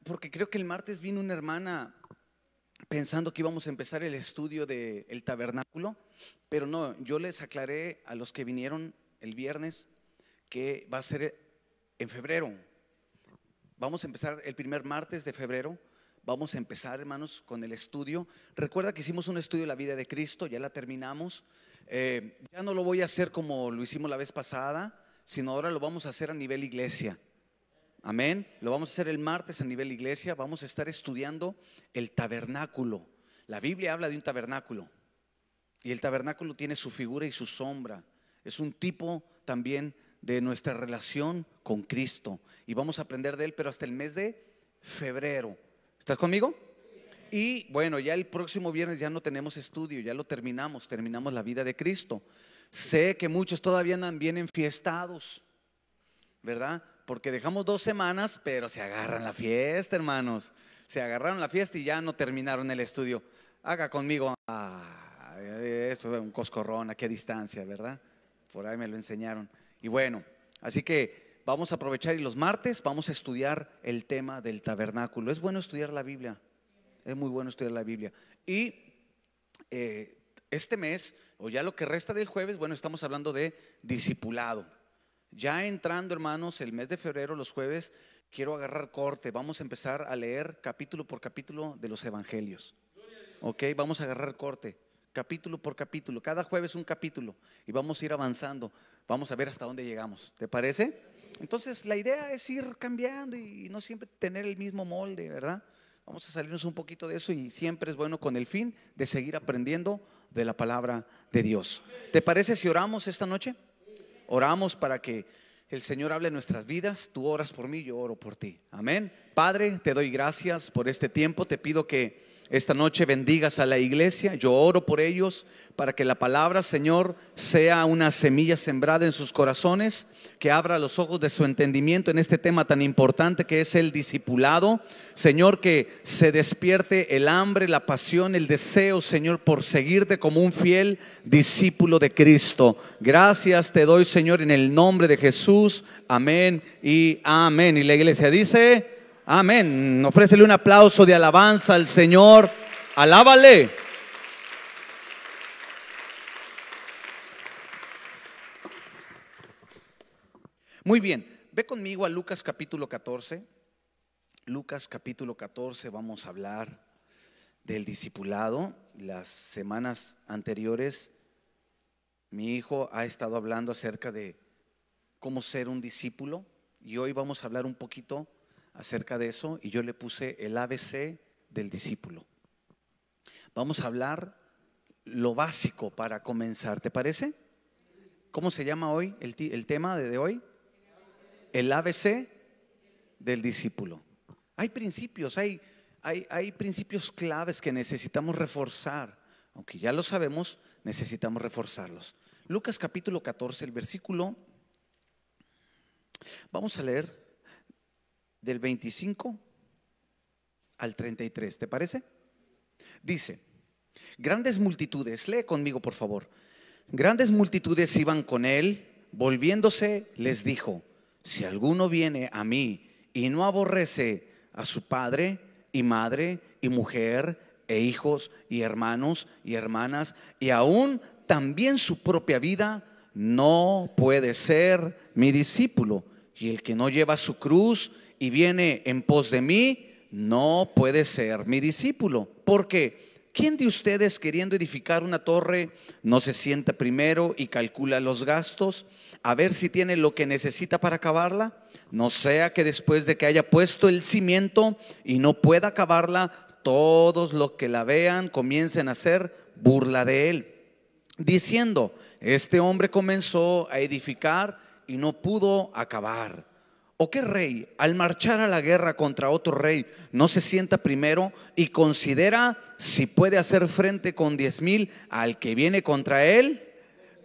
porque creo que el martes vino una hermana pensando que íbamos a empezar el estudio del tabernáculo, pero no, yo les aclaré a los que vinieron el viernes que va a ser en febrero. Vamos a empezar el primer martes de febrero. Vamos a empezar, hermanos, con el estudio. Recuerda que hicimos un estudio de la vida de Cristo, ya la terminamos. Ya no lo voy a hacer como lo hicimos la vez pasada, sino ahora lo vamos a hacer a nivel iglesia. Amén. Lo vamos a hacer el martes a nivel iglesia. Vamos a estar estudiando el tabernáculo. La Biblia habla de un tabernáculo, y el tabernáculo tiene su figura y su sombra. Es un tipo también de nuestra relación con Cristo, y vamos a aprender de él, pero hasta el mes de febrero. ¿Estás conmigo? Y bueno, ya el próximo viernes ya no tenemos estudio, ya lo terminamos la vida de Cristo. Sé que muchos todavía andan bien enfiestados, ¿verdad? Porque dejamos 2 semanas, pero se agarran la fiesta, hermanos. Se agarraron la fiesta y ya no terminaron el estudio. Haga conmigo, esto es un coscorrón, aquí a distancia, ¿verdad? Por ahí me lo enseñaron. Y bueno, así que vamos a aprovechar, y los martes vamos a estudiar el tema del tabernáculo. Es bueno estudiar la Biblia, es muy bueno estudiar la Biblia. Y este mes, o ya lo que resta del jueves, bueno, estamos hablando de discipulado. Ya entrando, hermanos, el mes de febrero, los jueves, quiero agarrar corte. Vamos a empezar a leer capítulo por capítulo de los evangelios. Ok, vamos a agarrar corte, capítulo por capítulo. Cada jueves un capítulo, y vamos a ir avanzando. Vamos a ver hasta dónde llegamos. ¿Te parece? Entonces la idea es ir cambiando y no siempre tener el mismo molde, ¿verdad? Vamos a salirnos un poquito de eso, y siempre es bueno con el fin de seguir aprendiendo de la palabra de Dios. ¿Te parece si oramos esta noche? Oramos para que el Señor hable en nuestras vidas. Tú oras por mí, yo oro por ti. Amén. Padre, te doy gracias por este tiempo. Te pido que esta noche bendigas a la iglesia. Yo oro por ellos para que la palabra, Señor, sea una semilla sembrada en sus corazones, que abra los ojos de su entendimiento en este tema tan importante que es el discipulado. Señor, que se despierte el hambre, la pasión, el deseo, Señor, por seguirte como un fiel discípulo de Cristo. Gracias te doy, Señor, en el nombre de Jesús. Amén y amén. Y la iglesia dice: amén. Ofrécele un aplauso de alabanza al Señor. Alábale. Muy bien, ve conmigo a Lucas capítulo 14. Lucas capítulo 14, vamos a hablar del discipulado. Las semanas anteriores mi hijo ha estado hablando acerca de cómo ser un discípulo, y hoy vamos a hablar un poquito acerca de eso, y yo le puse el ABC del discípulo. Vamos a hablar lo básico para comenzar, ¿te parece? ¿Cómo se llama hoy el tema de hoy? El ABC del discípulo. Hay principios, hay principios claves que necesitamos reforzar. Aunque ya lo sabemos, necesitamos reforzarlos. Lucas capítulo 14, el versículo, vamos a leer del 25 al 33, ¿te parece? Dice: grandes multitudes, lee conmigo por favor. Grandes multitudes iban con él. Volviéndose les dijo: si alguno viene a mí y no aborrece a su padre y madre y mujer e hijos y hermanos y hermanas, y aún también su propia vida, no puede ser mi discípulo. Y el que no lleva su cruz y viene en pos de mí, no puede ser mi discípulo. Porque ¿quién de ustedes, queriendo edificar una torre, no se sienta primero y calcula los gastos, a ver si tiene lo que necesita para acabarla? No sea que después de que haya puesto el cimiento y no pueda acabarla, todos los que la vean comiencen a hacer burla de él, diciendo: este hombre comenzó a edificar y no pudo acabar. ¿O qué rey, al marchar a la guerra contra otro rey, no se sienta primero y considera si puede hacer frente con 10,000 al que viene contra él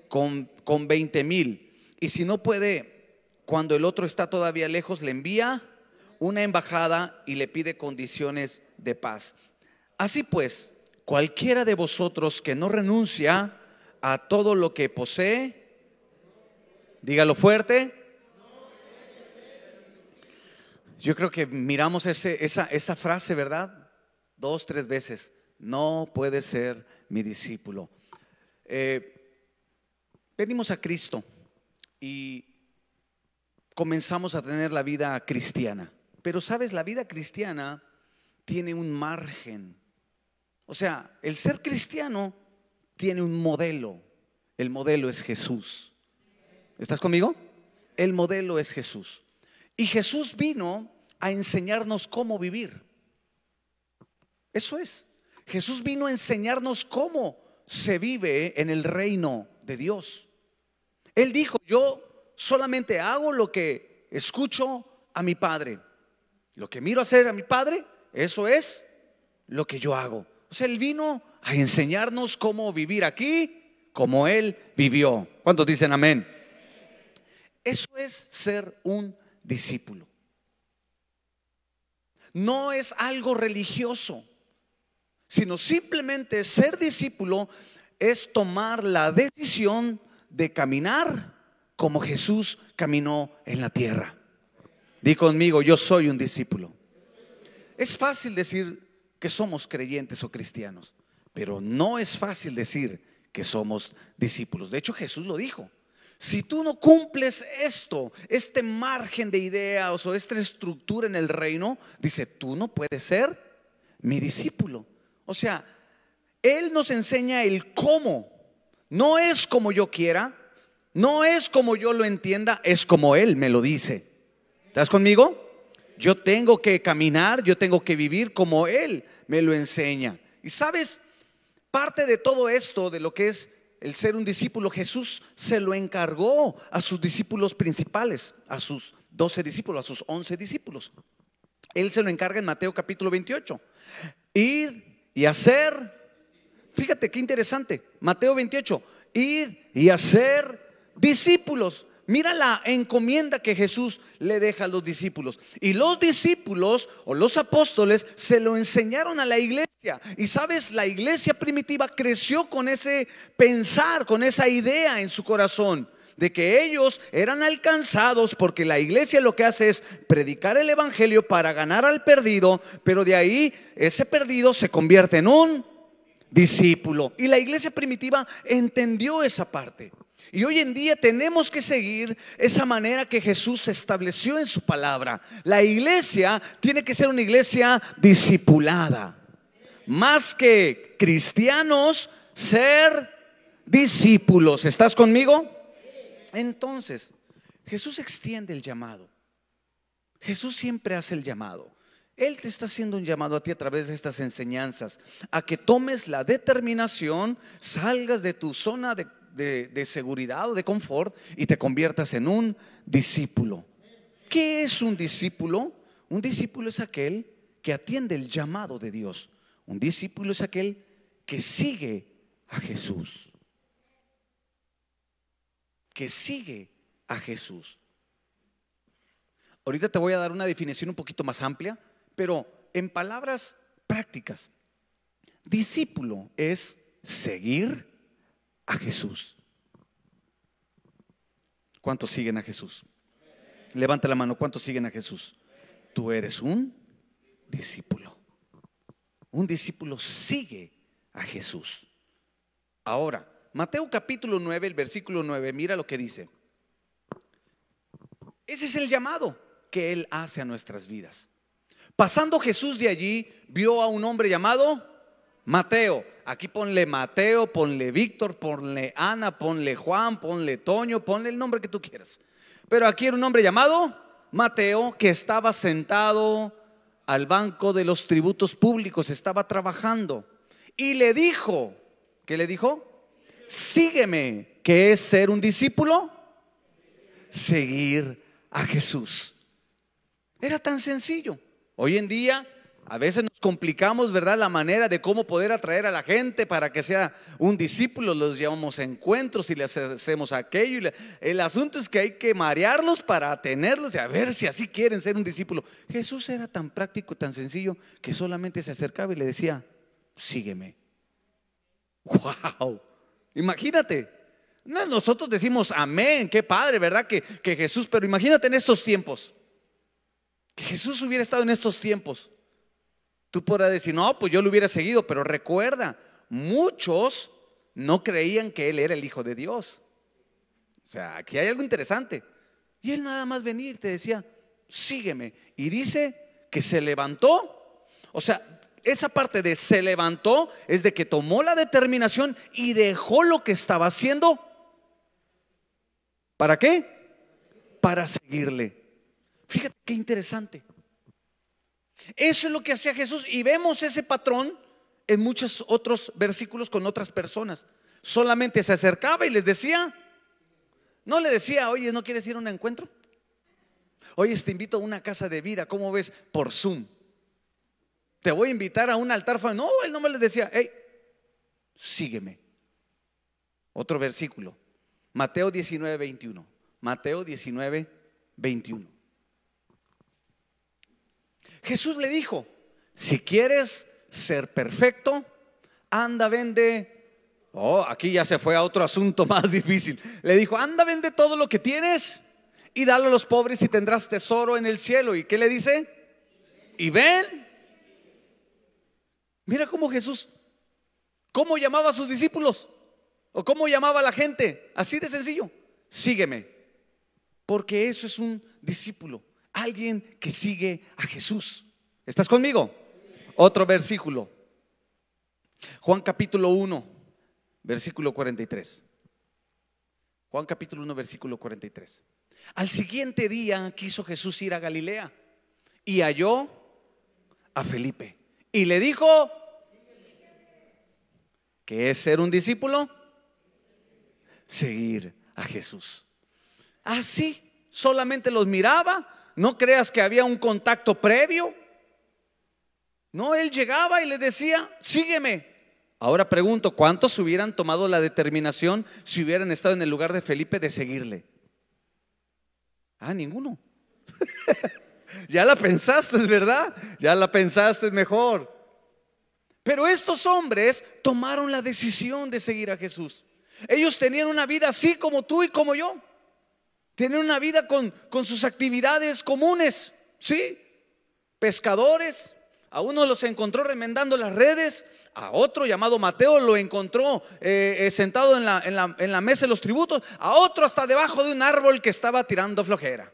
con 20,000? Y si no puede, cuando el otro está todavía lejos, le envía una embajada y le pide condiciones de paz. Así pues, cualquiera de vosotros que no renuncia a todo lo que posee, dígalo fuerte, Yo creo que miramos esa frase, ¿verdad? 2, 3 veces. No puede ser mi discípulo. Venimos a Cristo y comenzamos a tener la vida cristiana. Pero sabes, la vida cristiana tiene un margen. O sea, el ser cristiano tiene un modelo. El modelo es Jesús. ¿Estás conmigo? El modelo es Jesús. Y Jesús vino a enseñarnos cómo vivir. Eso es. Jesús vino a enseñarnos cómo se vive en el reino de Dios. Él dijo: yo solamente hago lo que escucho a mi Padre. Lo que miro hacer a mi Padre, eso es lo que yo hago. O sea, Él vino a enseñarnos cómo vivir aquí, como Él vivió. ¿Cuántos dicen amén? Eso es ser un discípulo. No es algo religioso, sino simplemente ser discípulo es tomar la decisión de caminar como Jesús caminó en la tierra. Di conmigo: yo soy un discípulo. Es fácil decir que somos creyentes o cristianos, pero no es fácil decir que somos discípulos. De hecho, Jesús lo dijo: si tú no cumples este margen de ideas o esta estructura en el reino, dice, tú no puedes ser mi discípulo. O sea, Él nos enseña el cómo. No es como yo quiera, no es como yo lo entienda, es como Él me lo dice. ¿Estás conmigo? Yo tengo que caminar, yo tengo que vivir como Él me lo enseña. Y sabes, parte de todo esto, de lo que es el ser un discípulo, Jesús se lo encargó a sus discípulos principales, a sus 12 discípulos, a sus 11 discípulos. Él se lo encarga en Mateo capítulo 28. Ir y hacer, fíjate qué interesante, Mateo 28, ir y hacer discípulos. Mira la encomienda que Jesús le deja a los discípulos. Y los discípulos o los apóstoles se lo enseñaron a la iglesia. Y sabes, la iglesia primitiva creció con ese pensar, con esa idea en su corazón, de que ellos eran alcanzados, porque la iglesia lo que hace es predicar el evangelio para ganar al perdido, pero de ahí ese perdido se convierte en un discípulo. Y la iglesia primitiva entendió esa parte. Y hoy en día tenemos que seguir esa manera que Jesús estableció en su palabra. La iglesia tiene que ser una iglesia discipulada. Más que cristianos, ser discípulos. ¿Estás conmigo? Entonces, Jesús extiende el llamado. Jesús siempre hace el llamado. Él te está haciendo un llamado a ti a través de estas enseñanzas, a que tomes la determinación, salgas de tu zona de seguridad o de confort y te conviertas en un discípulo. ¿Qué es un discípulo? Un discípulo es aquel que atiende el llamado de Dios. Un discípulo es aquel que sigue a Jesús. Que sigue a Jesús. Ahorita te voy a dar una definición un poquito más amplia, pero en palabras prácticas, discípulo es seguir a Jesús. ¿Cuántos siguen a Jesús? Levanta la mano. ¿Cuántos siguen a Jesús? Tú eres un discípulo. Un discípulo sigue a Jesús. Ahora, Mateo capítulo 9, el versículo 9, mira lo que dice. Ese es el llamado que Él hace a nuestras vidas. Pasando Jesús de allí, vio a un hombre llamado Mateo. Aquí ponle Mateo, ponle Víctor, ponle Ana, ponle Juan, ponle Toño, ponle el nombre que tú quieras. Pero aquí era un hombre llamado Mateo, que estaba sentado al banco de los tributos públicos, estaba trabajando. Y le dijo, ¿qué le dijo? Sígueme. ¿Qué es ser un discípulo? Seguir a Jesús. Era tan sencillo. Hoy en día a veces nos complicamos, ¿verdad?, la manera de cómo poder atraer a la gente para que sea un discípulo. Los llevamos a encuentros y les hacemos aquello. El asunto es que hay que marearlos para tenerlos y a ver si así quieren ser un discípulo. Jesús era tan práctico, tan sencillo, que solamente se acercaba y le decía: sígueme. ¡Wow! Imagínate. No, nosotros decimos amén, qué padre, ¿verdad? Que Jesús, pero imagínate en estos tiempos que Jesús hubiera estado en estos tiempos, tú podrás decir, no, pues yo lo hubiera seguido, pero recuerda, muchos no creían que Él era el Hijo de Dios. O sea, aquí hay algo interesante. Y Él nada más venir te decía, sígueme. Y dice que se levantó. O sea, esa parte de se levantó es de que tomó la determinación y dejó lo que estaba haciendo. ¿Para qué? Para seguirle. Fíjate qué interesante. Eso es lo que hacía Jesús, y vemos ese patrón en muchos otros versículos con otras personas. Solamente se acercaba y les decía, no le decía, oye, ¿no quieres ir a un encuentro? Oye, te invito a una casa de vida, ¿cómo ves? Por Zoom. Te voy a invitar a un altar. No, él no me les decía, hey, sígueme. Otro versículo, Mateo 19:21. Mateo 19:21. Jesús le dijo, si quieres ser perfecto, anda, vende. Oh, aquí ya se fue a otro asunto más difícil. Le dijo, anda, vende todo lo que tienes y dalo a los pobres y tendrás tesoro en el cielo. ¿Y qué le dice? Y ven. Mira cómo Jesús, cómo llamaba a sus discípulos, o cómo llamaba a la gente. Así de sencillo, sígueme. Porque eso es un discípulo, alguien que sigue a Jesús. ¿Estás conmigo? Otro versículo, Juan capítulo 1, versículo 43. Juan capítulo 1, versículo 43. Al siguiente día quiso Jesús ir a Galilea y halló a Felipe y le dijo, ¿qué es ser un discípulo? Seguir a Jesús. Así, solamente los miraba. No creas que había un contacto previo. No, él llegaba y le decía, sígueme. Ahora pregunto, ¿cuántos hubieran tomado la determinación si hubieran estado en el lugar de Felipe de seguirle? Ninguno. Ya la pensaste, ¿verdad? Ya la pensaste mejor. Pero estos hombres tomaron la decisión de seguir a Jesús. Ellos tenían una vida así como tú y como yo. Tenían una vida con sus actividades comunes, ¿sí? Pescadores. A uno los encontró remendando las redes. A otro llamado Mateo lo encontró sentado en la mesa de los tributos. A otro hasta debajo de un árbol que estaba tirando flojera.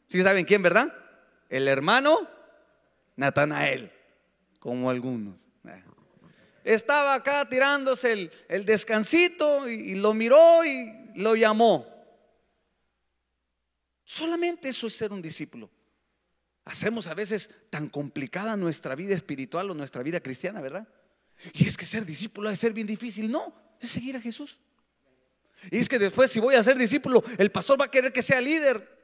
¿Sí saben quién, verdad? El hermano Natanael, como algunos. Estaba acá tirándose el descansito y lo miró y lo llamó. Solamente eso es ser un discípulo. Hacemos a veces tan complicada nuestra vida espiritual o nuestra vida cristiana, ¿verdad? Y es que ser discípulo es ser bien difícil. No, es seguir a Jesús. Y es que después, si voy a ser discípulo, el pastor va a querer que sea líder.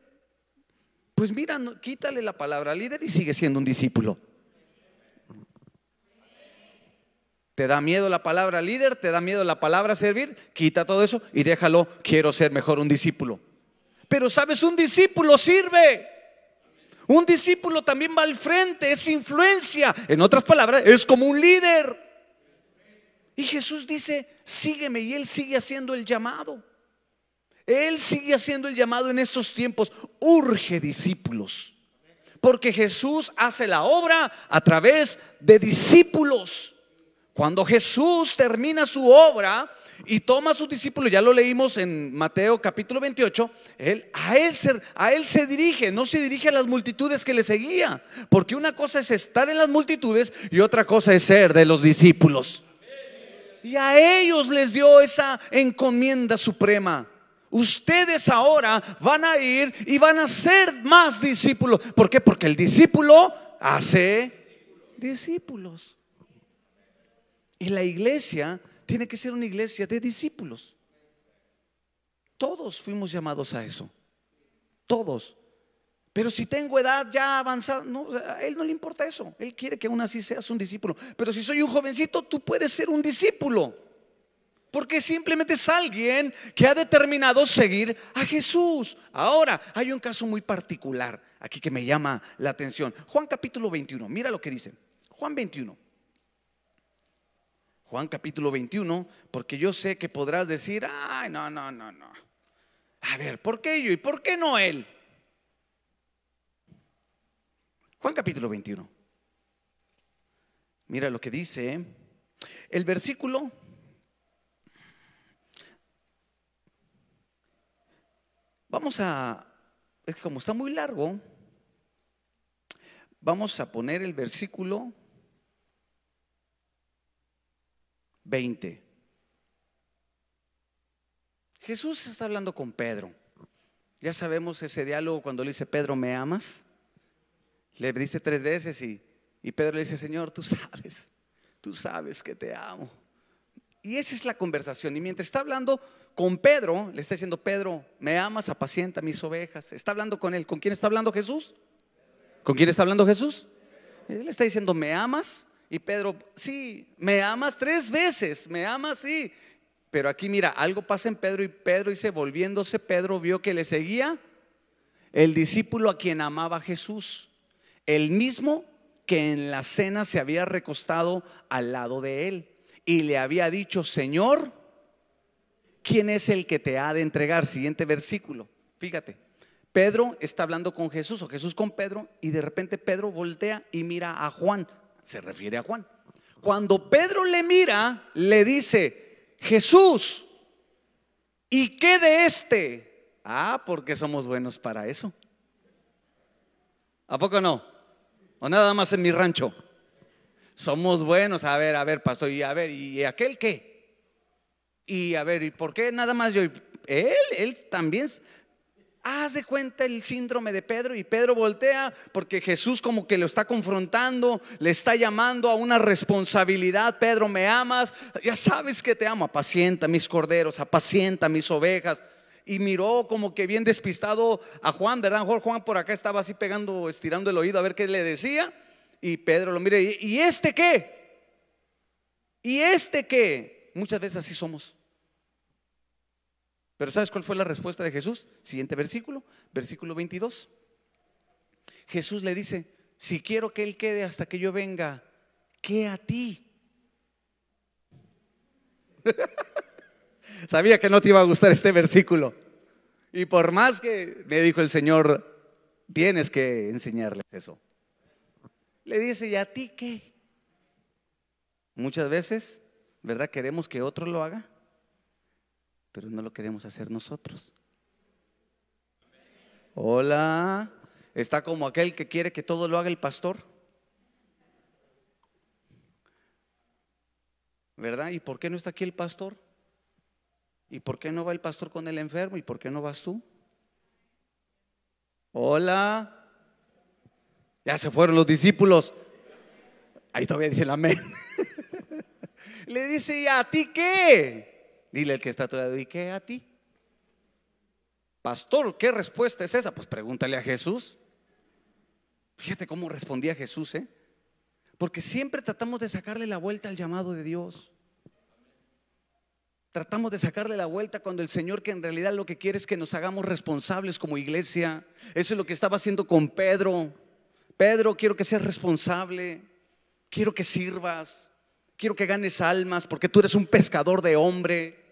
Pues mira, quítale la palabra líder y sigue siendo un discípulo. ¿Te da miedo la palabra líder? ¿Te da miedo la palabra servir? Quita todo eso y déjalo, quiero ser mejor un discípulo. Pero sabes, un discípulo sirve. Un discípulo también va al frente, es influencia. En otras palabras, es como un líder. Y Jesús dice, sígueme, y Él sigue haciendo el llamado. Él sigue haciendo el llamado en estos tiempos. Urge discípulos, porque Jesús hace la obra a través de discípulos. Cuando Jesús termina su obra y toma a sus discípulos, ya lo leímos en Mateo capítulo 28, a él se dirige, no se dirige a las multitudes que le seguían, porque una cosa es estar en las multitudes y otra cosa es ser de los discípulos. Y a ellos les dio esa encomienda suprema. Ustedes ahora van a ir y van a ser más discípulos. ¿Por qué? Porque el discípulo hace discípulos. Y la iglesia tiene que ser una iglesia de discípulos. Todos fuimos llamados a eso. Todos. Pero si tengo edad ya avanzada, no, a Él no le importa eso. Él quiere que aún así seas un discípulo. Pero si soy un jovencito, tú puedes ser un discípulo. Porque simplemente es alguien que ha determinado seguir a Jesús. Ahora, hay un caso muy particular aquí que me llama la atención. Juan capítulo 21, mira lo que dice. Juan 21. Juan capítulo 21, porque yo sé que podrás decir, ay, no. A ver, ¿por qué yo y por qué no él? Juan capítulo 21. Mira lo que dice el versículo. Es que como está muy largo, vamos a poner el versículo 20. Jesús está hablando con Pedro. Ya sabemos ese diálogo cuando le dice: Pedro, ¿me amas? Le dice 3 veces y Pedro le dice: Señor, tú sabes que te amo. Y esa es la conversación. Y mientras está hablando con Pedro, le está diciendo: Pedro, ¿me amas? Apacienta mis ovejas. Está hablando con él. ¿Con quién está hablando Jesús? ¿Con quién está hablando Jesús? Él le está diciendo: ¿me amas? Y Pedro: sí. ¿Me amas? 3 veces. ¿Me amas? Sí. Pero aquí mira, algo pasa en Pedro, y Pedro dice: volviéndose Pedro, vio que le seguía el discípulo a quien amaba Jesús, el mismo que en la cena se había recostado al lado de él, y le había dicho: Señor, ¿quién es el que te ha de entregar? Siguiente versículo. Fíjate, Pedro está hablando con Jesús, o Jesús con Pedro, y de repente Pedro voltea y mira a Juan. Se refiere a Juan. Cuando Pedro le mira, le dice: Jesús, ¿y qué de este? Porque somos buenos para eso. ¿A poco no? ¿O nada más en mi rancho? Somos buenos. A ver, pastor, y a ver, ¿y aquel qué? Y a ver, ¿y por qué nada más yo? Él también. Haz de cuenta el síndrome de Pedro. Y Pedro voltea porque Jesús como que lo está confrontando, le está llamando a una responsabilidad. Pedro, ¿me amas? Ya sabes que te amo. Apacienta mis corderos, apacienta mis ovejas. Y miró como que bien despistado a Juan, ¿verdad? Juan por acá estaba así pegando, estirando el oído a ver qué le decía. Y Pedro lo mira: ¿y este qué? ¿Y este qué? Muchas veces así somos. Pero ¿sabes cuál fue la respuesta de Jesús? Siguiente versículo, versículo 22. Jesús le dice: si quiero que él quede hasta que yo venga, ¿qué a ti? Sabía que no te iba a gustar este versículo. Y por más que me dijo el Señor: tienes que enseñarles eso. Le dice: ¿y a ti qué? Muchas veces, ¿verdad? Queremos que otro lo haga, pero no lo queremos hacer nosotros. Hola. Está como aquel que quiere que todo lo haga el pastor, ¿verdad? ¿Y por qué no está aquí el pastor? ¿Y por qué no va el pastor con el enfermo? ¿Y por qué no vas tú? Hola. Ya se fueron los discípulos. Ahí todavía dice el amén. Le dice: ¿y a ti qué? Dile al que está a tu lado: ¿y qué a ti? Pastor, ¿qué respuesta es esa? Pues pregúntale a Jesús. Fíjate cómo respondía Jesús, porque siempre tratamos de sacarle la vuelta al llamado de Dios. Tratamos de sacarle la vuelta cuando el Señor, que en realidad lo que quiere es que nos hagamos responsables como iglesia. Eso es lo que estaba haciendo con Pedro. Pedro, quiero que seas responsable, quiero que sirvas, quiero que ganes almas, porque tú eres un pescador de hombre.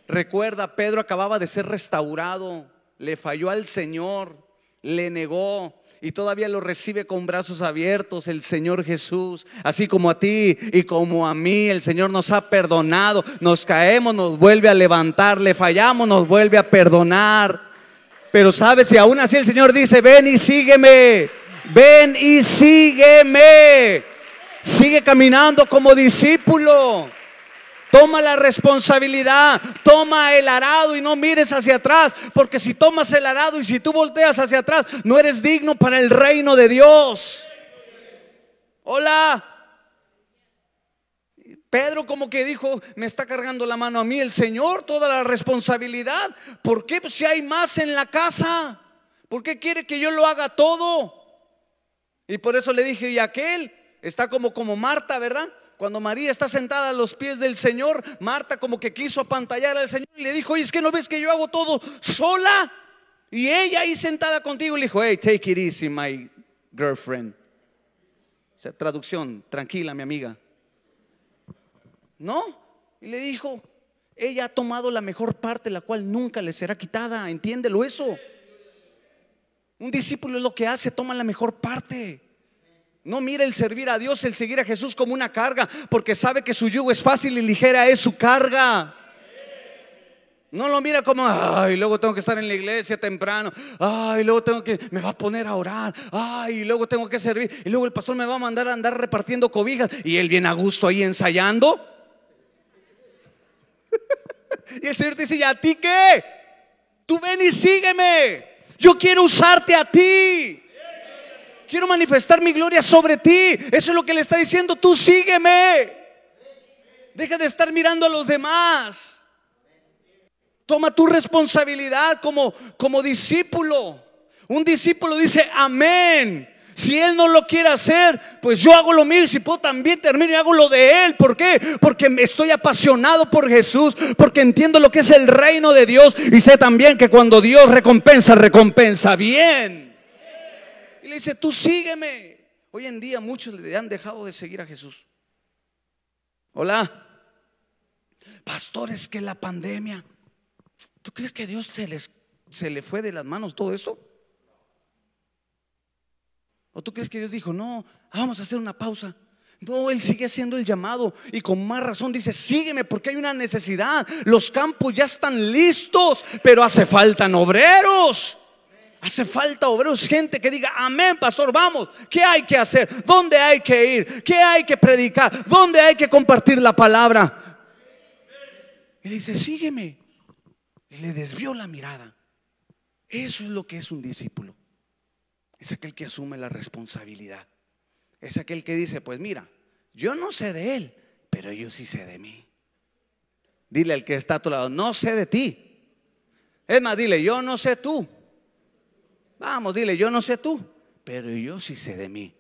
Recuerda, Pedro acababa de ser restaurado, le falló al Señor, le negó, y todavía lo recibe con brazos abiertos el Señor Jesús. Así como a ti y como a mí, el Señor nos ha perdonado. Nos caemos, nos vuelve a levantar, le fallamos, nos vuelve a perdonar. Pero sabes, y aún así el Señor dice: ven y sígueme, ven y sígueme. Sigue caminando como discípulo. Toma la responsabilidad, toma el arado y no mires hacia atrás, porque si tomas el arado y si tú volteas hacia atrás, no eres digno para el reino de Dios. Hola. Pedro como que dijo: me está cargando la mano a mí el Señor, toda la responsabilidad. ¿Por qué? Pues si hay más en la casa, ¿por qué quiere que yo lo haga todo? Y por eso le dije: y aquel está como Marta, ¿verdad? Cuando María está sentada a los pies del Señor, Marta como que quiso apantallar al Señor y le dijo: oye, ¿es que no ves que yo hago todo sola? Y ella ahí sentada contigo le dijo: hey, take it easy, my girlfriend. O sea, traducción: tranquila, mi amiga. No, y le dijo: ella ha tomado la mejor parte, la cual nunca le será quitada. Entiéndelo eso. Un discípulo es lo que hace, toma la mejor parte. No mira el servir a Dios, el seguir a Jesús como una carga, porque sabe que su yugo es fácil y ligera es su carga. No lo mira como, ay, luego tengo que estar en la iglesia temprano, ay, luego me va a poner a orar, ay, luego tengo que servir, y luego el pastor me va a mandar a andar repartiendo cobijas, y él viene a gusto ahí ensayando. Y el Señor te dice: ¿y a ti qué? Tú ven y sígueme. Yo quiero usarte a ti. Quiero manifestar mi gloria sobre ti. Eso es lo que le está diciendo: tú sígueme. Deja de estar mirando a los demás. Toma tu responsabilidad como discípulo. Un discípulo dice amén. Si él no lo quiere hacer, pues yo hago lo mío, y si puedo también termino y hago lo de él. ¿Por qué? Porque estoy apasionado por Jesús, porque entiendo lo que es el reino de Dios, y sé también que cuando Dios recompensa, recompensa bien. Y le dice: tú sígueme. Hoy en día muchos le han dejado de seguir a Jesús. Hola, pastores, que la pandemia, ¿tú crees que a Dios se le fue de las manos todo esto? ¿O tú crees que Dios dijo: no, vamos a hacer una pausa? No, Él sigue haciendo el llamado, y con más razón dice: sígueme, porque hay una necesidad. Los campos ya están listos, pero hace falta obreros. Hace falta obreros, gente que diga: amén, pastor, vamos. ¿Qué hay que hacer? ¿Dónde hay que ir? ¿Qué hay que predicar? ¿Dónde hay que compartir la palabra? Y le dice: sígueme. Y le desvió la mirada. Eso es lo que es un discípulo. Es aquel que asume la responsabilidad. Es aquel que dice: pues mira, yo no sé de él, pero yo sí sé de mí. Dile al que está a tu lado: no sé de ti. Es más, dile: yo no sé tú. Vamos, dile: yo no sé tú, pero yo sí sé de mí.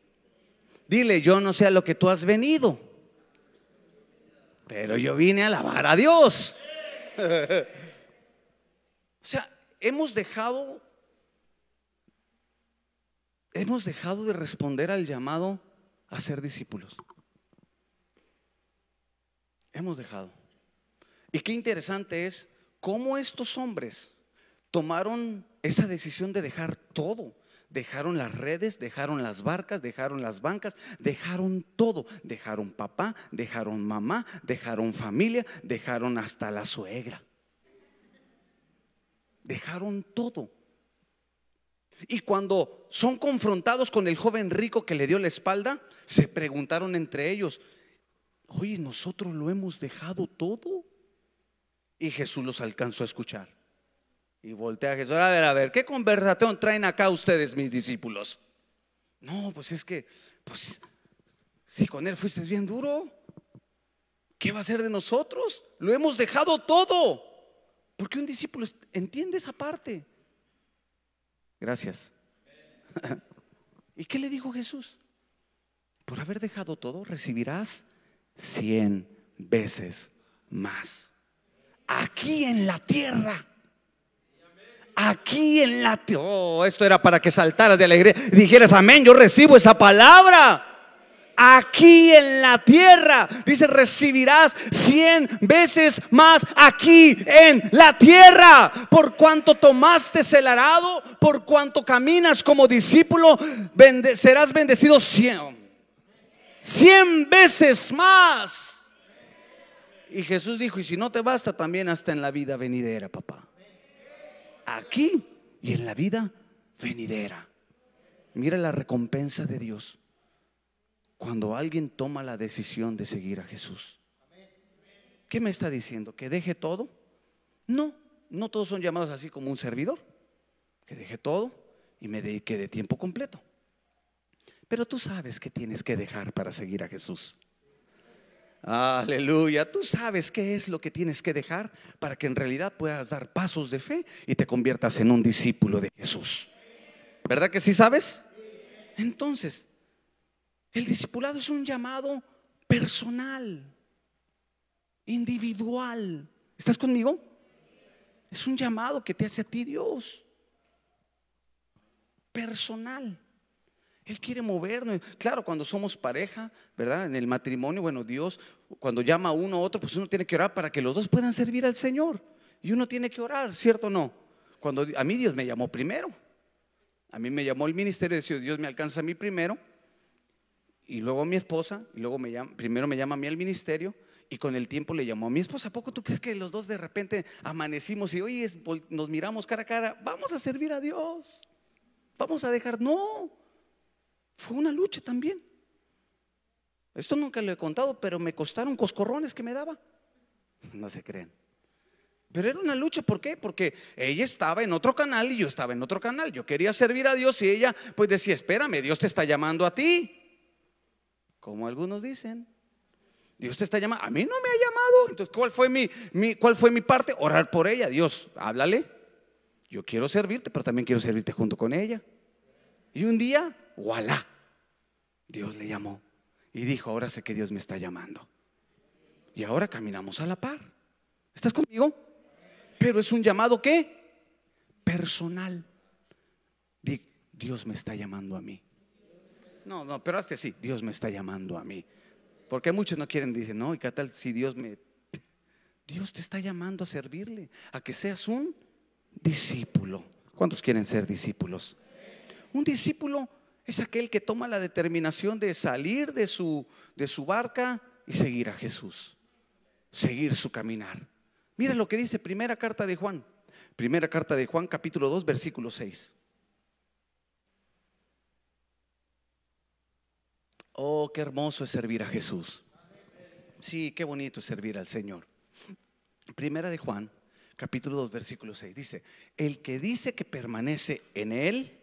Dile: yo no sé a lo que tú has venido, pero yo vine a alabar a Dios. O sea, hemos dejado de responder al llamado a ser discípulos. Hemos dejado. Y qué interesante es cómo estos hombres tomaron esa decisión de dejar todo. Dejaron las redes, dejaron las barcas, dejaron las bancas, dejaron todo. Dejaron papá, dejaron mamá, dejaron familia, dejaron hasta la suegra. Dejaron todo. Y cuando son confrontados con el joven rico que le dio la espalda, se preguntaron entre ellos: oye, ¿nosotros lo hemos dejado todo? Y Jesús los alcanzó a escuchar. Y voltea a Jesús: a ver, ¿qué conversación traen acá ustedes, mis discípulos? No, pues es que, pues, si con él fuiste bien duro, ¿qué va a hacer de nosotros? Lo hemos dejado todo. Porque un discípulo entiende esa parte. Gracias. ¿Y qué le dijo Jesús? Por haber dejado todo, recibirás 100 veces más. Aquí en la tierra. Aquí en la tierra. Oh, esto era para que saltaras de alegría y dijeras: amén, yo recibo esa palabra. Aquí en la tierra, dice: recibirás 100 veces más aquí en la tierra. Por cuanto tomaste el arado, por cuanto caminas como discípulo, serás bendecido 100 veces más. Y Jesús dijo: y si no te basta, también hasta en la vida venidera, papá. Aquí y en la vida venidera. Mira la recompensa de Dios cuando alguien toma la decisión de seguir a Jesús. ¿Qué me está diciendo? ¿Que deje todo? No, no todos son llamados así como un servidor, que deje todo y me dedique de tiempo completo. Pero tú sabes que tienes que dejar para seguir a Jesús. Aleluya. Tú sabes qué es lo que tienes que dejar para que en realidad puedas dar pasos de fe y te conviertas en un discípulo de Jesús. ¿Verdad que sí sabes? Entonces, el discipulado es un llamado personal, individual. ¿Estás conmigo? Es un llamado que te hace a ti Dios, personal. Él quiere movernos. Claro, cuando somos pareja, ¿verdad? En el matrimonio, bueno, Dios cuando llama a uno a otro, pues uno tiene que orar para que los dos puedan servir al Señor. Y uno tiene que orar, ¿cierto o no? Cuando a mí Dios me llamó primero, A mí me llamó el ministerio, decía, Dios me alcanza a mí primero, y luego a mi esposa, y luego primero me llama a mí al ministerio, y con el tiempo le llamó a mi esposa. ¿A poco tú crees que los dos de repente amanecimos y hoy nos miramos cara a cara? Vamos a servir a Dios, vamos a dejar. No, fue una lucha también. Esto nunca lo he contado, pero me costaron coscorrones que me daba. No se crean. Pero era una lucha, ¿por qué? Porque ella estaba en otro canal y yo estaba en otro canal. Yo quería servir a Dios y ella pues decía, espérame, Dios te está llamando a ti. Como algunos dicen, Dios te está llamando. A mí no me ha llamado. Entonces, ¿cuál fue mi parte? Orar por ella. Dios, háblale. Yo quiero servirte, pero también quiero servirte junto con ella. Y un día, voilà, Dios le llamó y dijo, ahora sé que Dios me está llamando. Y ahora caminamos a la par. ¿Estás conmigo? Pero es un llamado, ¿qué? Personal. Dios me está llamando a mí. No, pero hazte así, Dios me está llamando a mí. Porque muchos no quieren, dicen, no, ¿y qué tal si Dios te está llamando a servirle, a que seas un discípulo? ¿Cuántos quieren ser discípulos? Un discípulo es aquel que toma la determinación de salir de su barca y seguir a Jesús, seguir su caminar. Mira lo que dice primera carta de Juan capítulo 2 versículo 6. Oh, qué hermoso es servir a Jesús. Sí, qué bonito es servir al Señor. Primera de Juan capítulo 2 versículo 6 dice, el que dice que permanece en Él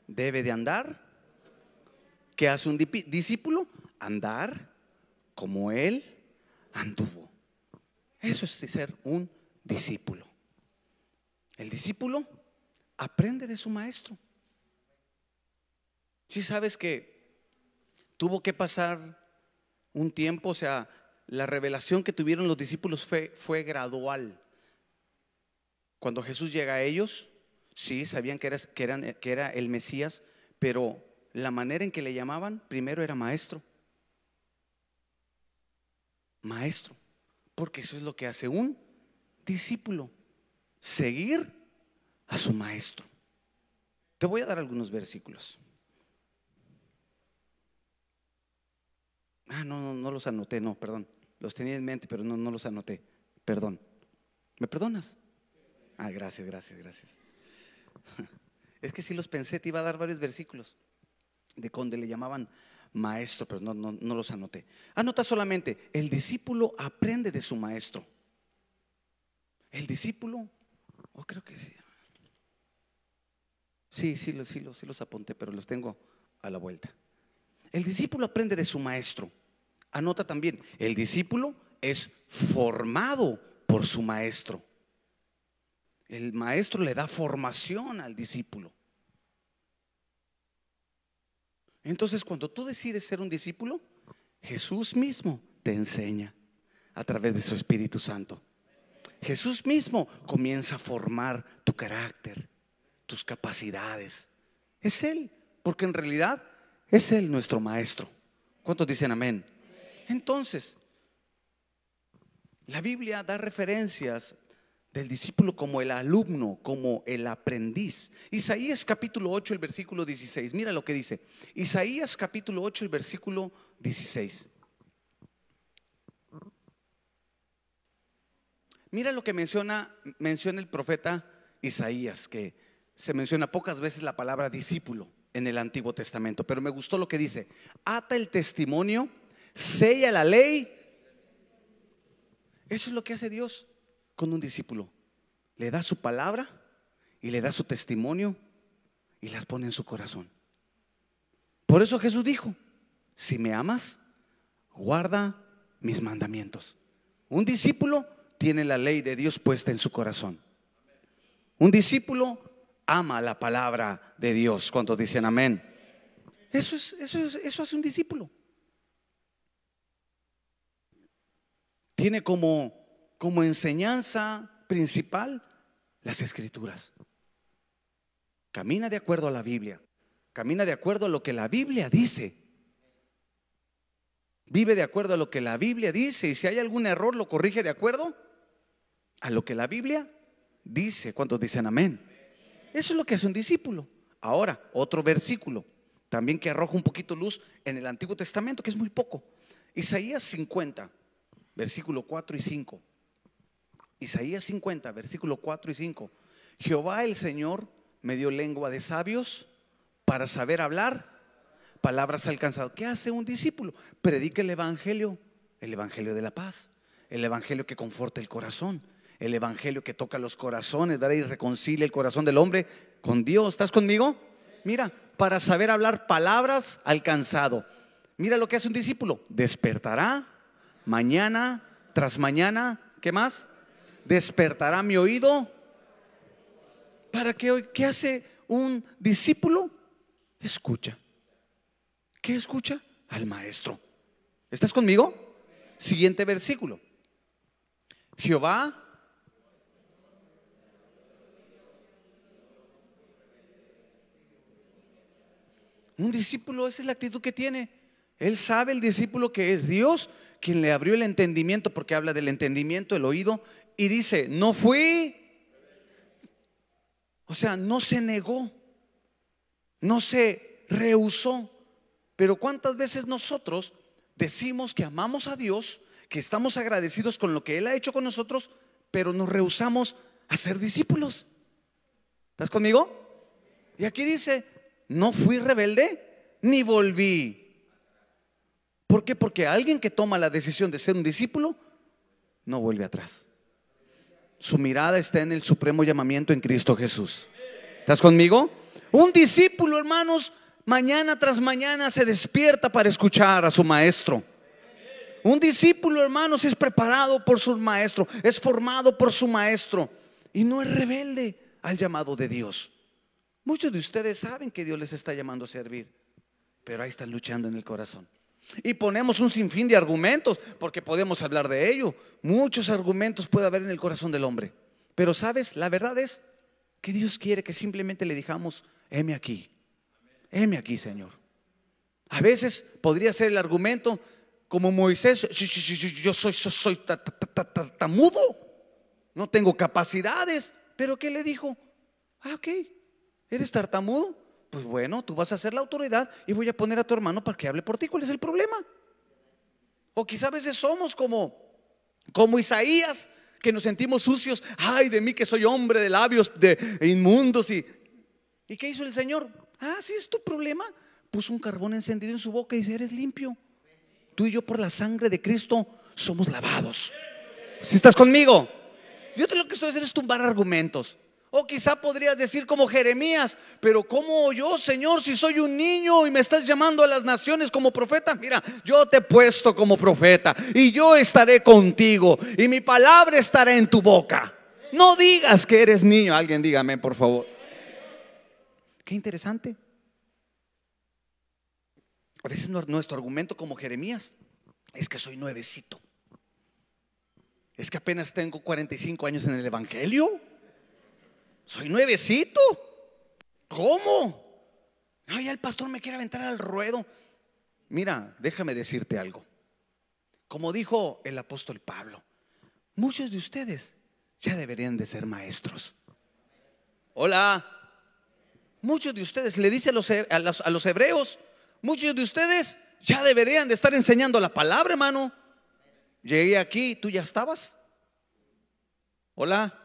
debe de andar. ¿Qué hace un discípulo? Andar como Él anduvo. Eso es ser un discípulo. El discípulo aprende de su maestro. Si sabes que tuvo que pasar un tiempo, o sea, la revelación que tuvieron los discípulos fue gradual. Cuando Jesús llega a ellos, sí, sabían que era el Mesías, pero la manera en que le llamaban primero era maestro. Maestro, porque eso es lo que hace un discípulo, seguir a su maestro. Te voy a dar algunos versículos. No los anoté, no, perdón. Los tenía en mente, pero no los anoté. Perdón. ¿Me perdonas? Gracias. Es que si los pensé, te iba a dar varios versículos de donde le llamaban maestro, pero no los anoté. Anota solamente, el discípulo aprende de su maestro. El discípulo, creo que sí. Sí los apunté, pero los tengo a la vuelta. El discípulo aprende de su maestro. Anota también, el discípulo es formado por su maestro. El maestro le da formación al discípulo. Entonces, cuando tú decides ser un discípulo, Jesús mismo te enseña a través de su Espíritu Santo. Jesús mismo comienza a formar tu carácter, tus capacidades. Es Él, porque en realidad es Él nuestro maestro. ¿Cuántos dicen amén? Entonces, la Biblia da referencias del discípulo como el alumno, como el aprendiz. Isaías capítulo 8, el versículo 16. Mira lo que dice. Isaías capítulo 8, el versículo 16. Mira lo que menciona el profeta Isaías, que se menciona pocas veces la palabra discípulo en el Antiguo Testamento, pero me gustó lo que dice: ata el testimonio, sella la ley. Eso es lo que hace Dios con un discípulo. Le da su palabra y le da su testimonio y las pone en su corazón. Por eso Jesús dijo: si me amas, guarda mis mandamientos. Un discípulo tiene la ley de Dios puesta en su corazón. Un discípulo ama la palabra de Dios. ¿Cuántos dicen amén? Eso hace un discípulo. Tiene como enseñanza principal las Escrituras. Camina de acuerdo a la Biblia. Camina de acuerdo a lo que la Biblia dice. Vive de acuerdo a lo que la Biblia dice. Y si hay algún error, lo corrige de acuerdo a lo que la Biblia dice. ¿Cuántos dicen amén? Eso es lo que hace un discípulo. Ahora, otro versículo, también que arroja un poquito luz en el Antiguo Testamento, que es muy poco. Isaías 50, versículo 4 y 5. Isaías 50, versículo 4 y 5. Jehová el Señor me dio lengua de sabios para saber hablar palabras alcanzadas. ¿Qué hace un discípulo? Predica el evangelio de la paz, el evangelio que conforta el corazón, el evangelio que toca los corazones, ¿verdad? Y reconcilia el corazón del hombre con Dios. ¿Estás conmigo? Mira, para saber hablar palabras alcanzado. Mira lo que hace un discípulo: despertará mañana tras mañana. ¿Qué más? Despertará mi oído. ¿Para qué? ¿Qué hace un discípulo? Escucha. ¿Qué escucha? Al maestro. ¿Estás conmigo? Siguiente versículo. Jehová. Un discípulo, esa es la actitud que tiene. Él sabe, el discípulo, que es Dios quien le abrió el entendimiento, porque habla del entendimiento, el oído, y dice: no fui. O sea, no se negó, no se rehusó. Pero ¿cuántas veces nosotros decimos que amamos a Dios, que estamos agradecidos con lo que Él ha hecho con nosotros, pero nos rehusamos a ser discípulos? ¿Estás conmigo? Y aquí dice: no fui rebelde ni volví. ¿Por qué? Porque alguien que toma la decisión de ser un discípulo no vuelve atrás. Su mirada está en el supremo llamamiento en Cristo Jesús. ¿Estás conmigo? Un discípulo, hermanos, mañana tras mañana se despierta para escuchar a su maestro. Un discípulo, hermanos, es preparado por su maestro, es formado por su maestro, y no es rebelde al llamado de Dios. Muchos de ustedes saben que Dios les está llamando a servir, pero ahí están luchando en el corazón. Y ponemos un sinfín de argumentos, porque podemos hablar de ello. Muchos argumentos puede haber en el corazón del hombre. Pero sabes, la verdad es que Dios quiere que simplemente le digamos: heme aquí, Señor. A veces podría ser el argumento como Moisés: yo soy tartamudo, no tengo capacidades. Pero ¿qué le dijo? Ok, ¿eres tartamudo? Pues bueno, tú vas a ser la autoridad y voy a poner a tu hermano para que hable por ti. ¿Cuál es el problema? O quizá a veces somos como Isaías, que nos sentimos sucios. Ay de mí, que soy hombre de labios inmundos. ¿Y qué hizo el Señor? Sí, es tu problema. Puso un carbón encendido en su boca y dice: eres limpio. Tú y yo, por la sangre de Cristo, somos lavados. ¿Si estás conmigo? Yo lo que estoy haciendo es tumbar argumentos. O quizá podrías decir como Jeremías: pero ¿cómo yo, Señor, si soy un niño y me estás llamando a las naciones como profeta? Mira, yo te he puesto como profeta y yo estaré contigo y mi palabra estará en tu boca. No digas que eres niño. Alguien dígame, por favor. Qué interesante. A veces nuestro argumento como Jeremías es que soy nuevecito, es que apenas tengo 45 años en el evangelio. Soy nuevecito. ¿Cómo? Ay, el pastor me quiere aventar al ruedo. Mira, déjame decirte algo. Como dijo el apóstol Pablo, muchos de ustedes ya deberían de ser maestros. Hola. Muchos de ustedes, le dice a los hebreos, muchos de ustedes ya deberían de estar enseñando la palabra, hermano. Llegué aquí, ¿tú ya estabas? Hola.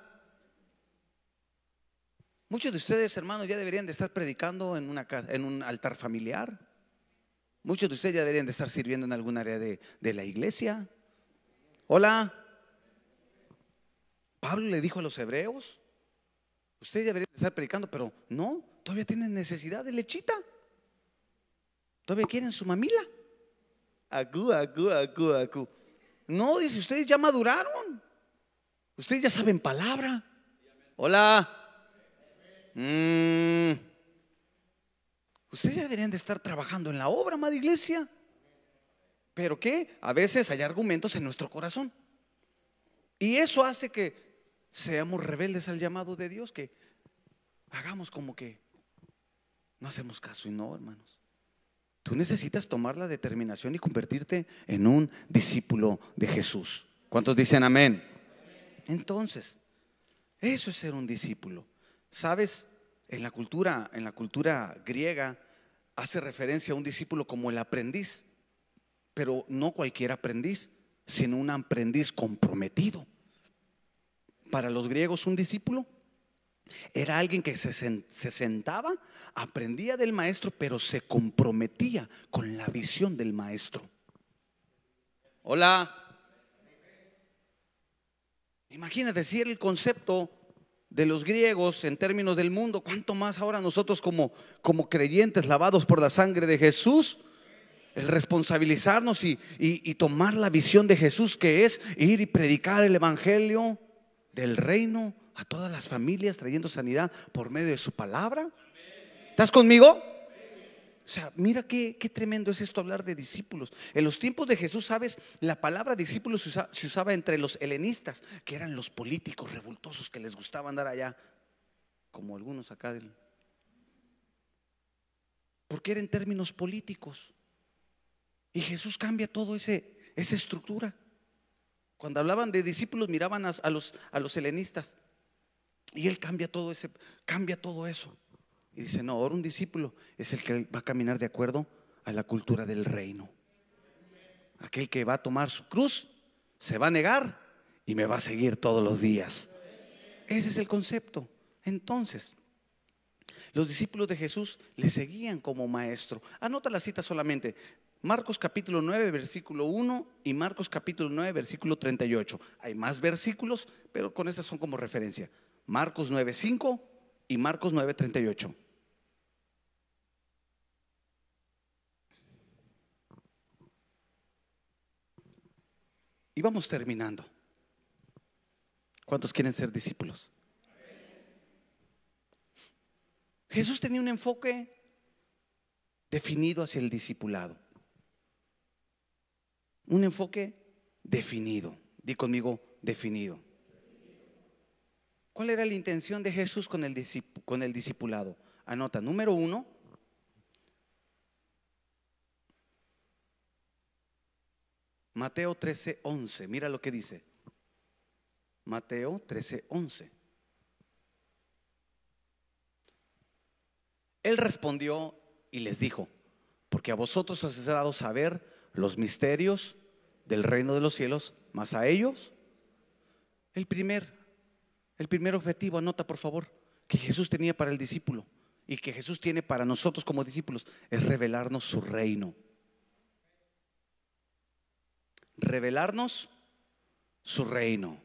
Muchos de ustedes, hermanos, ya deberían de estar predicando en un altar familiar. Muchos de ustedes ya deberían de estar sirviendo en algún área de la iglesia. Hola. Pablo le dijo a los hebreos: ustedes ya deberían de estar predicando, pero no, todavía tienen necesidad de lechita. Todavía quieren su mamila. Acú. No, dice, ustedes ya maduraron. Ustedes ya saben palabra. Hola. Ustedes ya deberían de estar trabajando en la obra, amada iglesia. Pero ¿qué? A veces hay argumentos en nuestro corazón, y eso hace que seamos rebeldes al llamado de Dios, que hagamos como que no hacemos caso. Y no, hermanos, tú necesitas tomar la determinación y convertirte en un discípulo de Jesús. ¿Cuántos dicen amén? Entonces, eso es ser un discípulo. ¿Sabes? En la cultura griega hace referencia a un discípulo como el aprendiz, pero no cualquier aprendiz, sino un aprendiz comprometido. Para los griegos un discípulo era alguien que se sentaba, aprendía del maestro, pero se comprometía con la visión del maestro. Hola. Imagínate si era el concepto de los griegos en términos del mundo, ¿cuánto más ahora nosotros como creyentes lavados por la sangre de Jesús? El responsabilizarnos y tomar la visión de Jesús, que es ir y predicar el evangelio del reino a todas las familias, trayendo sanidad por medio de su palabra. ¿Estás conmigo? O sea, mira qué tremendo es esto, hablar de discípulos. En los tiempos de Jesús, ¿sabes? La palabra discípulos se usaba entre los helenistas, que eran los políticos revoltosos que les gustaba andar allá, como algunos acá porque eran términos políticos. Y Jesús cambia todo esa estructura. Cuando hablaban de discípulos miraban a los helenistas, y Él cambia todo eso. Y dice, no, ahora un discípulo es el que va a caminar de acuerdo a la cultura del reino. Aquel que va a tomar su cruz, se va a negar y me va a seguir todos los días. Ese es el concepto. Entonces, los discípulos de Jesús le seguían como maestro. Anota la cita solamente: Marcos capítulo 9 versículo 1 y Marcos capítulo 9 versículo 38. Hay más versículos, pero con estas son como referencia: Marcos 9:5 y Marcos 9:38. Y vamos terminando. ¿Cuántos quieren ser discípulos? Jesús tenía un enfoque definido hacia el discipulado. Un enfoque definido. Di conmigo, definido. ¿Cuál era la intención de Jesús con el discipulado? Anota, número 1. Mateo 13:11. Mira lo que dice. Mateo 13:11. Él respondió y les dijo: porque a vosotros os es dado saber los misterios del reino de los cielos, mas a ellos el primer objetivo, anota por favor, que Jesús tenía para el discípulo y que Jesús tiene para nosotros como discípulos, es revelarnos su reino. Revelarnos su reino.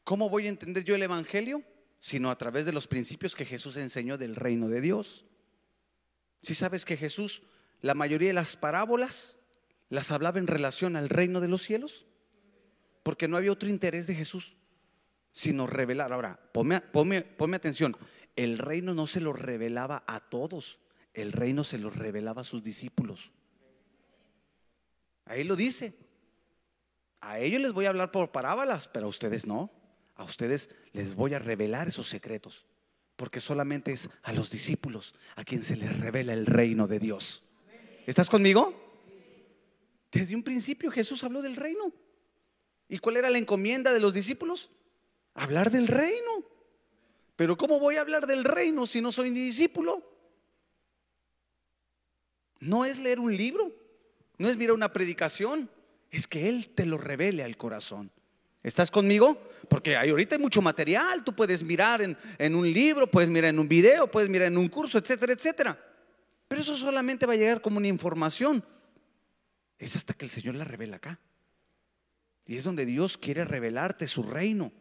¿Cómo voy a entender yo el evangelio? Sino a través de los principios que Jesús enseñó del reino de Dios. Si sabes que Jesús, la mayoría de las parábolas las hablaba en relación al reino de los cielos, porque no había otro interés de Jesús sino revelar. Ahora, ponme atención. El reino no se lo revelaba a todos, el reino se lo revelaba a sus discípulos. Ahí lo dice: a ellos les voy a hablar por parábolas, pero a ustedes no. A ustedes les voy a revelar esos secretos, porque solamente es a los discípulos a quien se les revela el reino de Dios. ¿Estás conmigo? Desde un principio Jesús habló del reino. ¿Y cuál era la encomienda de los discípulos? Hablar del reino. Pero ¿cómo voy a hablar del reino si no soy ni discípulo? No es leer un libro, no es mirar una predicación, es que Él te lo revele al corazón. ¿Estás conmigo? Porque ahorita hay mucho material. Tú puedes mirar en un libro, puedes mirar en un video, puedes mirar en un curso, etcétera, etcétera. Pero eso solamente va a llegar como una información. Es hasta que el Señor la revela acá. Y es donde Dios quiere revelarte su reino.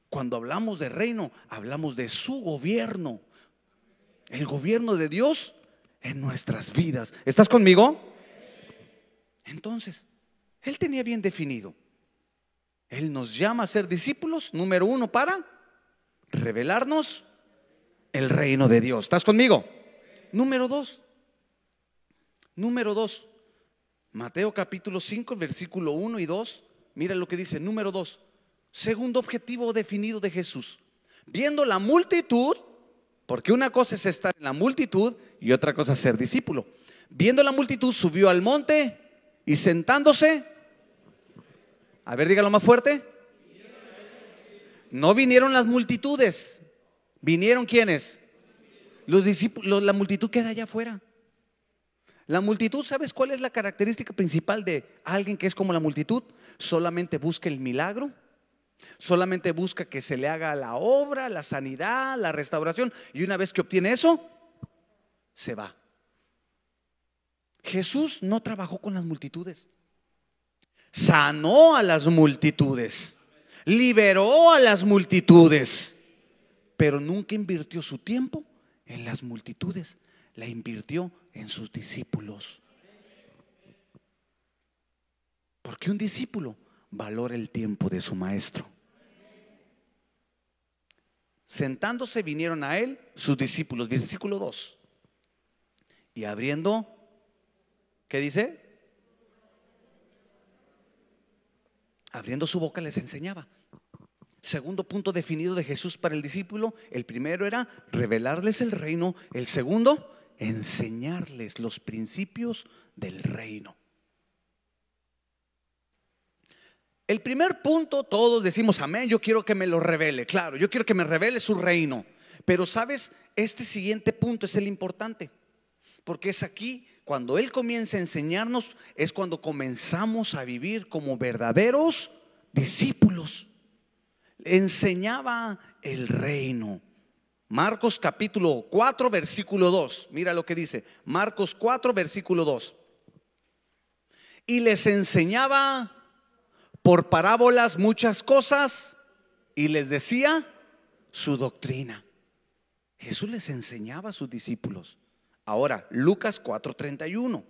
Cuando hablamos de reino, hablamos de su gobierno. El gobierno de Dios en nuestras vidas. ¿Estás conmigo? Entonces, Él tenía bien definido. Él nos llama a ser discípulos, número 1, para revelarnos el reino de Dios. ¿Estás conmigo? Número 2, Mateo capítulo 5, versículo 1 y 2. Mira lo que dice, número 2. Segundo objetivo definido de Jesús. Viendo la multitud, porque una cosa es estar en la multitud y otra cosa es ser discípulo. Viendo la multitud, subió al monte y sentándose. A ver, dígalo más fuerte. No vinieron las multitudes, ¿Vinieron quiénes? Los discípulos, la multitud queda allá afuera. La multitud, ¿sabes cuál es la característica principal de alguien que es como la multitud? Solamente busca el milagro, solamente busca que se le haga la obra, la sanidad, la restauración, y una vez que obtiene eso, se va. Jesús no trabajó con las multitudes, sanó a las multitudes, liberó a las multitudes, pero nunca invirtió su tiempo en las multitudes, la invirtió en sus discípulos. Porque un discípulo valora el tiempo de su maestro. Sentándose vinieron a él sus discípulos, versículo 2. Y abriendo, ¿qué dice? Abriendo su boca les enseñaba. Segundo punto definido de Jesús para el discípulo. El primero era revelarles el reino. El segundo, enseñarles los principios del reino. El primer punto, todos decimos amén, yo quiero que me lo revele. Claro, yo quiero que me revele su reino. Pero sabes, este siguiente punto es el importante, porque es aquí cuando Él comienza a enseñarnos, es cuando comenzamos a vivir como verdaderos discípulos. Enseñaba el reino. Marcos capítulo 4 versículo 2. Mira lo que dice Marcos 4 versículo 2. Y les enseñaba por parábolas muchas cosas y les decía su doctrina. Jesús les enseñaba a sus discípulos. Ahora Lucas 4:31.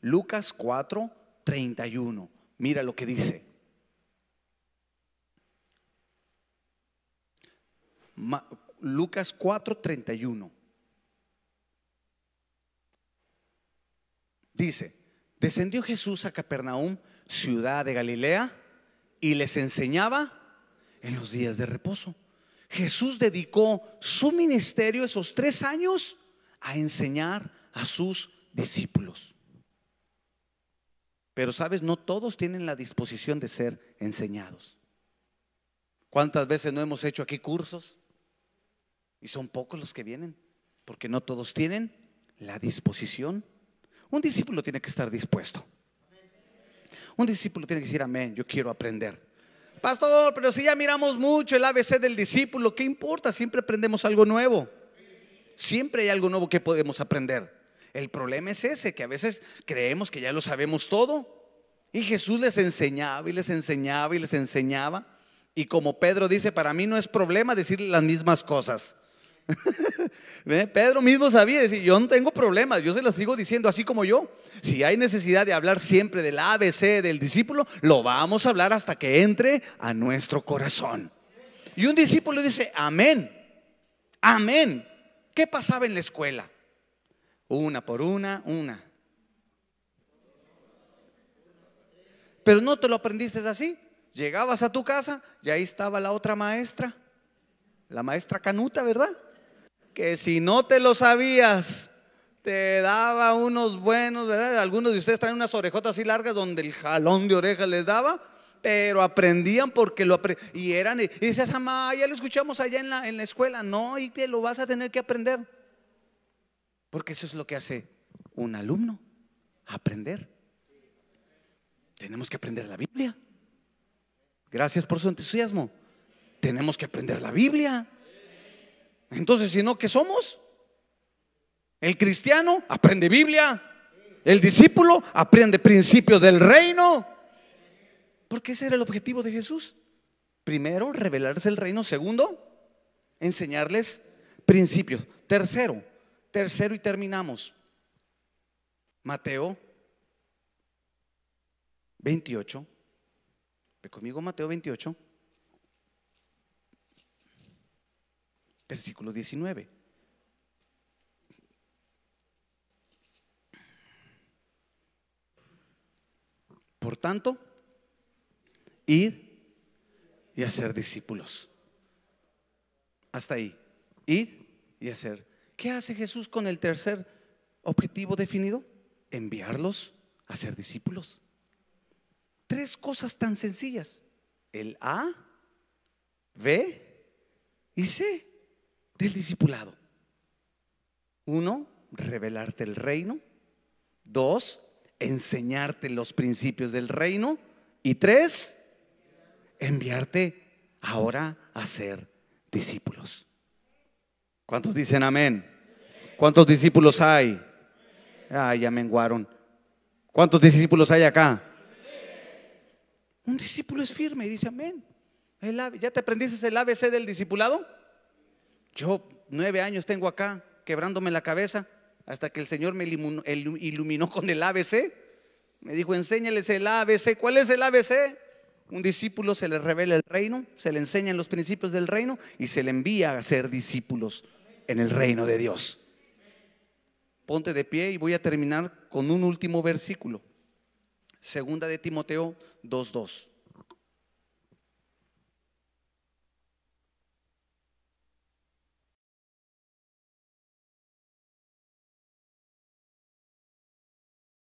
Lucas 4:31. Mira lo que dice. Lucas 4:31. Dice: descendió Jesús a Capernaum, ciudad de Galilea, y les enseñaba en los días de reposo. Jesús dedicó su ministerio esos 3 años a enseñar a sus discípulos. Pero sabes, no todos tienen la disposición de ser enseñados. ¿Cuántas veces no hemos hecho aquí cursos? Y son pocos los que vienen, porque no todos tienen la disposición. Un discípulo tiene que estar dispuesto. Un discípulo tiene que decir amén, yo quiero aprender. Pastor, pero si ya miramos mucho el ABC del discípulo, ¿qué importa? Siempre aprendemos algo nuevo. Siempre hay algo nuevo que podemos aprender. El problema es ese, que a veces creemos que ya lo sabemos todo. Y Jesús les enseñaba y les enseñaba y les enseñaba. Y como Pedro dice, para mí no es problema decirle las mismas cosas. Pedro mismo sabía decir, yo no tengo problemas, yo se las sigo diciendo así como yo. Si hay necesidad de hablar siempre del ABC del discípulo, lo vamos a hablar hasta que entre a nuestro corazón. Y un discípulo dice amén, amén. ¿Qué pasaba en la escuela? Una por una. Pero no te lo aprendiste así. Llegabas a tu casa y ahí estaba la otra maestra, la maestra Canuta, ¿verdad? Que si no te lo sabías, te daba unos buenos, ¿verdad? Algunos de ustedes traen unas orejotas así largas donde el jalón de orejas les daba, pero aprendían porque y eran, y dices, mamá, ya lo escuchamos allá en la escuela. No, y te lo vas a tener que aprender, porque eso es lo que hace un alumno, aprender. Tenemos que aprender la Biblia. Gracias por su entusiasmo. Tenemos que aprender la Biblia. Entonces, si no, ¿qué somos? El cristiano aprende Biblia, el discípulo aprende principios del reino, porque ese era el objetivo de Jesús. Primero, revelarles el reino. Segundo, enseñarles principios. Tercero y terminamos. Mateo 28. Ve conmigo, Mateo 28. Versículo 19. Por tanto, id y hacer discípulos. Hasta ahí. Id y hacer. ¿Qué hace Jesús con el tercer objetivo definido? Enviarlos a ser discípulos. 3 cosas tan sencillas: el A, B y C. del discipulado? Uno, revelarte el reino. Dos, enseñarte los principios del reino. Y tres, enviarte ahora a ser discípulos. ¿Cuántos dicen amén? ¿Cuántos discípulos hay? Ya menguaron. ¿Cuántos discípulos hay acá? Un discípulo es firme y dice amén. ¿Ya te aprendiste el ABC del discipulado? Yo 9 años tengo acá quebrándome la cabeza hasta que el Señor me iluminó con el ABC. Me dijo, enséñales el ABC. ¿Cuál es el ABC? Un discípulo se le revela el reino, se le enseñan los principios del reino y se le envía a ser discípulos en el reino de Dios. Ponte de pie y voy a terminar con un último versículo. Segunda de Timoteo 2:2.